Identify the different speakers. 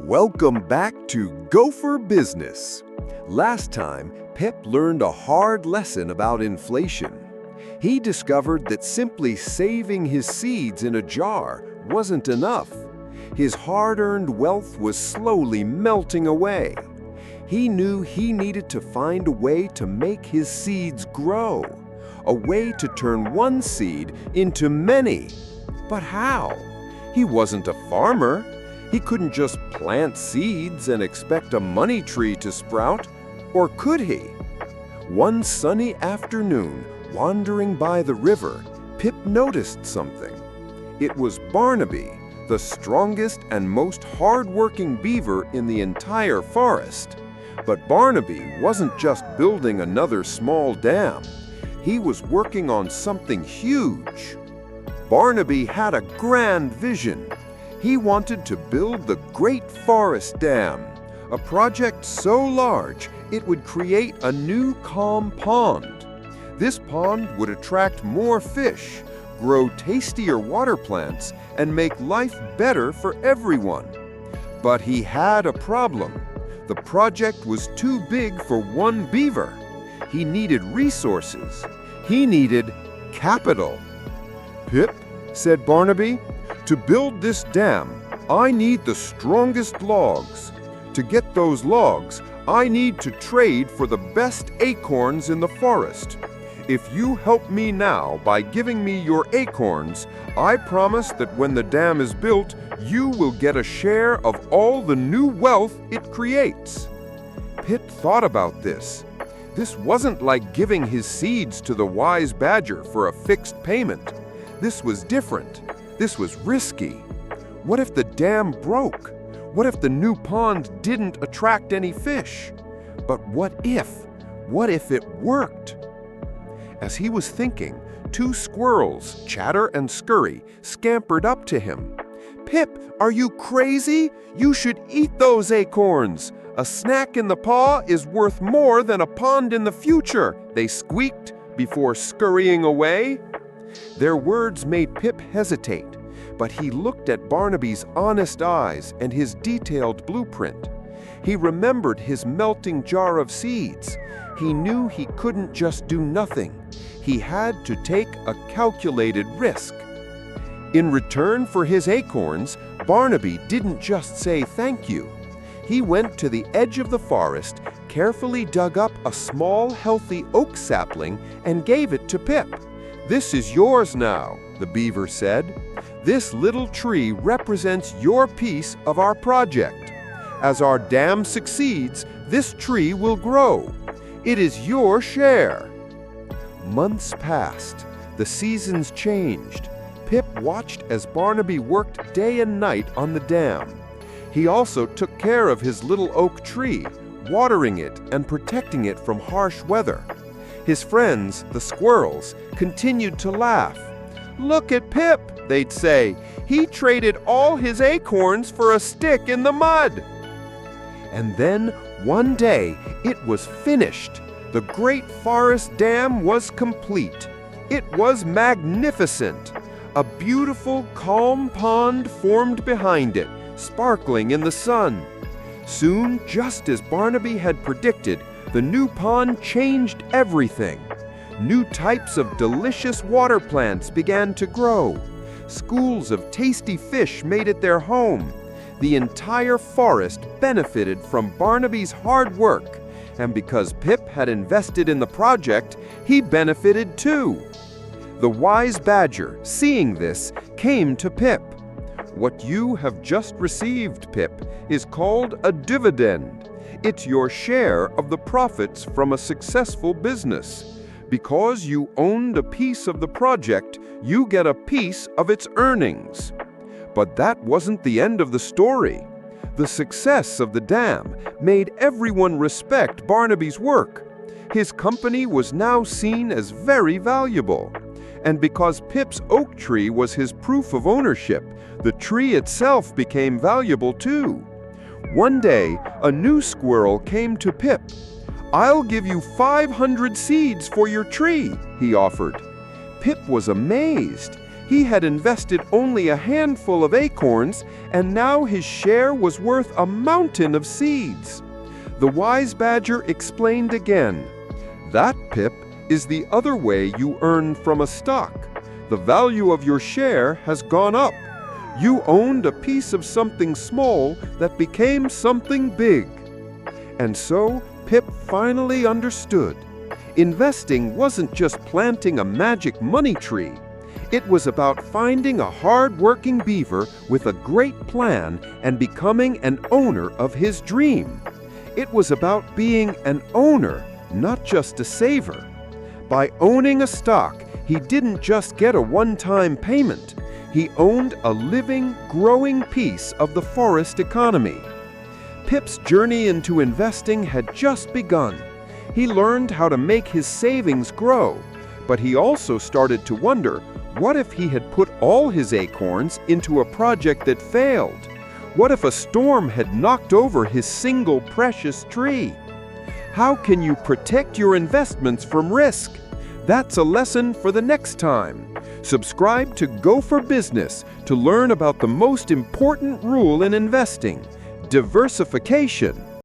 Speaker 1: Welcome back to Gopher Business. Last time, Pip learned a hard lesson about inflation. He discovered that simply saving his seeds in a jar wasn't enough. His hard-earned wealth was slowly melting away. He knew he needed to find a way to make his seeds grow, a way to turn one seed into many. But how? He wasn't a farmer. He couldn't just plant seeds and expect a money tree to sprout, or could he? One sunny afternoon, wandering by the river, Pip noticed something. It was Barnaby, the strongest and most hard-working beaver in the entire forest. But Barnaby wasn't just building another small dam. He was working on something huge. Barnaby had a grand vision. He wanted to build the Great Forest Dam, a project so large it would create a new calm pond. This pond would attract more fish, grow tastier water plants, and make life better for everyone. But he had a problem. The project was too big for one beaver. He needed resources. He needed capital. "Pip," said Barnaby, "to build this dam, I need the strongest logs. To get those logs, I need to trade for the best acorns in the forest. If you help me now by giving me your acorns, I promise that when the dam is built, you will get a share of all the new wealth it creates." Pip thought about this. This wasn't like giving his seeds to the wise badger for a fixed payment. This was different. This was risky. What if the dam broke? What if the new pond didn't attract any fish? But what if it worked? As he was thinking, two squirrels, Chatter and Scurry, scampered up to him. "Pip, are you crazy? You should eat those acorns. A snack in the paw is worth more than a pond in the future," they squeaked before scurrying away. Their words made Pip hesitate, but he looked at Barnaby's honest eyes and his detailed blueprint. He remembered his melting jar of seeds. He knew he couldn't just do nothing. He had to take a calculated risk. In return for his acorns, Barnaby didn't just say thank you. He went to the edge of the forest, carefully dug up a small, healthy oak sapling, and gave it to Pip. "This is yours now," the beaver said. "This little tree represents your piece of our project. As our dam succeeds, this tree will grow. It is your share." Months passed. The seasons changed. Pip watched as Barnaby worked day and night on the dam. He also took care of his little oak tree, watering it and protecting it from harsh weather. His friends, the squirrels, continued to laugh. "Look at Pip," they'd say. "He traded all his acorns for a stick in the mud." And then, one day, it was finished. The Great Forest Dam was complete. It was magnificent. A beautiful, calm pond formed behind it, sparkling in the sun. Soon, just as Barnaby had predicted, the new pond changed everything. New types of delicious water plants began to grow. Schools of tasty fish made it their home. The entire forest benefited from Barnaby's hard work, and because Pip had invested in the project, he benefited too. The wise badger, seeing this, came to Pip. "What you have just received, Pip, is called a dividend. It's your share of the profits from a successful business. Because you owned a piece of the project, you get a piece of its earnings." But that wasn't the end of the story. The success of the dam made everyone respect Barnaby's work. His company was now seen as very valuable. And because Pip's oak tree was his proof of ownership, the tree itself became valuable too. One day, a new squirrel came to Pip. "I'll give you 500 seeds for your tree," he offered. Pip was amazed. He had invested only a handful of acorns, and now his share was worth a mountain of seeds. The wise badger explained again, "That, Pip, is the other way you earn from a stock. The value of your share has gone up. You owned a piece of something small that became something big." And so Pip finally understood. Investing wasn't just planting a magic money tree. It was about finding a hard-working beaver with a great plan and becoming an owner of his dream. It was about being an owner, not just a saver. By owning a stock, he didn't just get a one-time payment. He owned a living, growing piece of the forest economy. Pip's journey into investing had just begun. He learned how to make his savings grow, but he also started to wonder, what if he had put all his acorns into a project that failed? What if a storm had knocked over his single precious tree? How can you protect your investments from risk? That's a lesson for the next time. Subscribe to Go for Business to learn about the most important rule in investing: diversification.